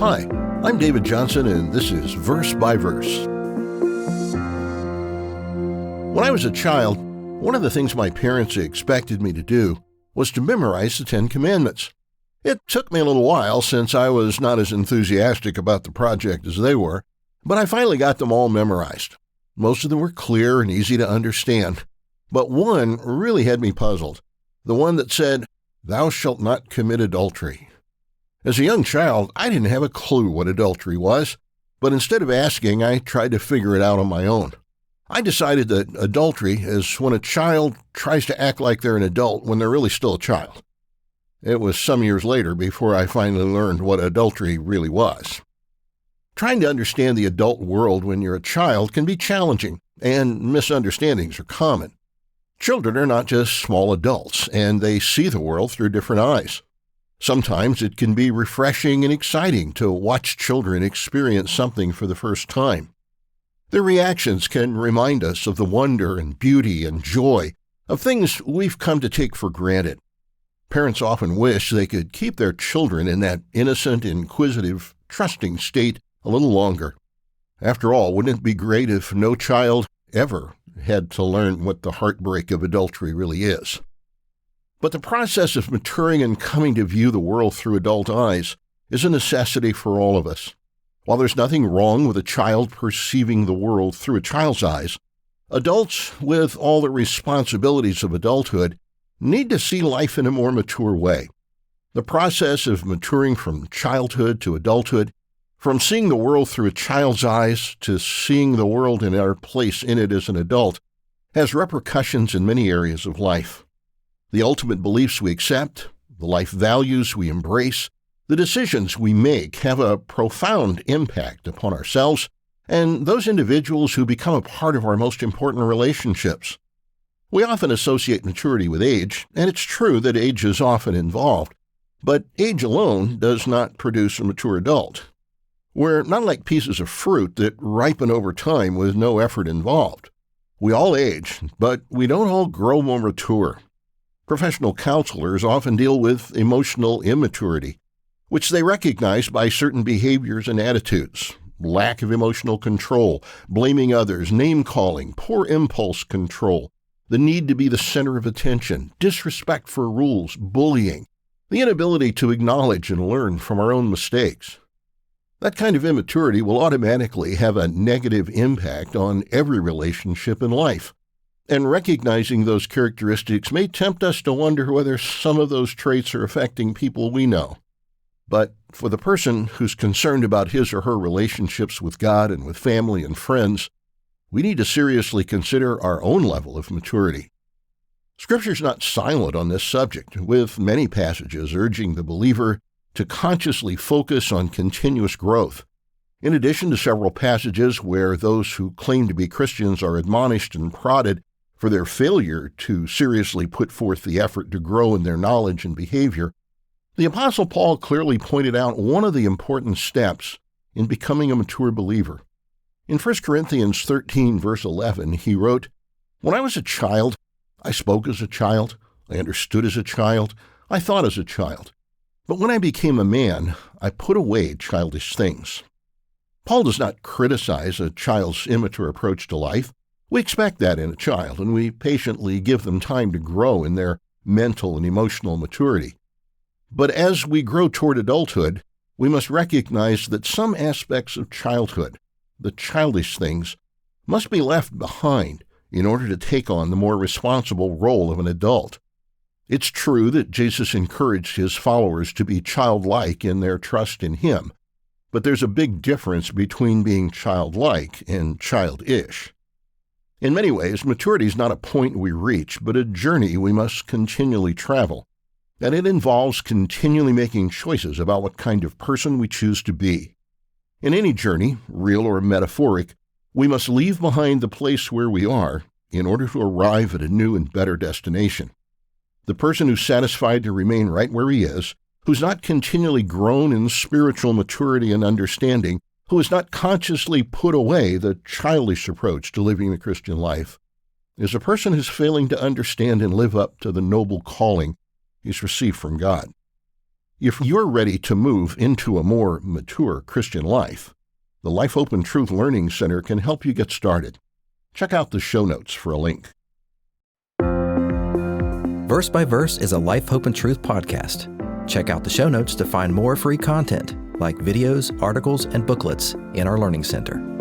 Hi, I'm David Johnson, and this is Verse by Verse. When I was a child, one of the things my parents expected me to do was to memorize the Ten Commandments. It took me a little while since I was not as enthusiastic about the project as they were, but I finally got them all memorized. Most of them were clear and easy to understand, but one really had me puzzled. The one that said, "Thou shalt not commit adultery." As a young child, I didn't have a clue what adultery was, but instead of asking, I tried to figure it out on my own. I decided that adultery is when a child tries to act like they're an adult when they're really still a child. It was some years later before I finally learned what adultery really was. Trying to understand the adult world when you're a child can be challenging, and misunderstandings are common. Children are not just small adults, and they see the world through different eyes. Sometimes it can be refreshing and exciting to watch children experience something for the first time. Their reactions can remind us of the wonder and beauty and joy of things we've come to take for granted. Parents often wish they could keep their children in that innocent, inquisitive, trusting state a little longer. After all, wouldn't it be great if no child ever had to learn what the heartbreak of adultery really is? But the process of maturing and coming to view the world through adult eyes is a necessity for all of us. While there's nothing wrong with a child perceiving the world through a child's eyes, adults with all the responsibilities of adulthood need to see life in a more mature way. The process of maturing from childhood to adulthood, from seeing the world through a child's eyes to seeing the world and our place in it as an adult, has repercussions in many areas of life. The ultimate beliefs we accept, the life values we embrace, the decisions we make have a profound impact upon ourselves and those individuals who become a part of our most important relationships. We often associate maturity with age, and it's true that age is often involved, but age alone does not produce a mature adult. We're not like pieces of fruit that ripen over time with no effort involved. We all age, but we don't all grow more mature. Professional counselors often deal with emotional immaturity, which they recognize by certain behaviors and attitudes: lack of emotional control, blaming others, name-calling, poor impulse control, the need to be the center of attention, disrespect for rules, bullying, the inability to acknowledge and learn from our own mistakes. That kind of immaturity will automatically have a negative impact on every relationship in life. And recognizing those characteristics may tempt us to wonder whether some of those traits are affecting people we know. But for the person who's concerned about his or her relationships with God and with family and friends, we need to seriously consider our own level of maturity. Scripture's not silent on this subject, with many passages urging the believer to consciously focus on continuous growth. In addition to several passages where those who claim to be Christians are admonished and prodded for their failure to seriously put forth the effort to grow in their knowledge and behavior, the Apostle Paul clearly pointed out one of the important steps in becoming a mature believer. In 1 Corinthians 13, verse 11, he wrote, "When I was a child, I spoke as a child, I understood as a child, I thought as a child. But when I became a man, I put away childish things." Paul does not criticize a child's immature approach to life. We expect that in a child, and we patiently give them time to grow in their mental and emotional maturity. But as we grow toward adulthood, we must recognize that some aspects of childhood, the childish things, must be left behind in order to take on the more responsible role of an adult. It's true that Jesus encouraged his followers to be childlike in their trust in him, but there's a big difference between being childlike and childish. In many ways, maturity is not a point we reach, but a journey we must continually travel, and it involves continually making choices about what kind of person we choose to be. In any journey, real or metaphoric, we must leave behind the place where we are in order to arrive at a new and better destination. The person who's satisfied to remain right where he is, who's not continually grown in spiritual maturity and understanding, who has not consciously put away the childish approach to living the Christian life, is a person who's failing to understand and live up to the noble calling he's received from God. If you're ready to move into a more mature Christian life, the Life Hope and Truth Learning Center can help you get started. Check out the show notes for a link. Verse by Verse is a Life, Hope, and Truth podcast. Check out the show notes to find more free content, like videos, articles, and booklets in our Learning Center.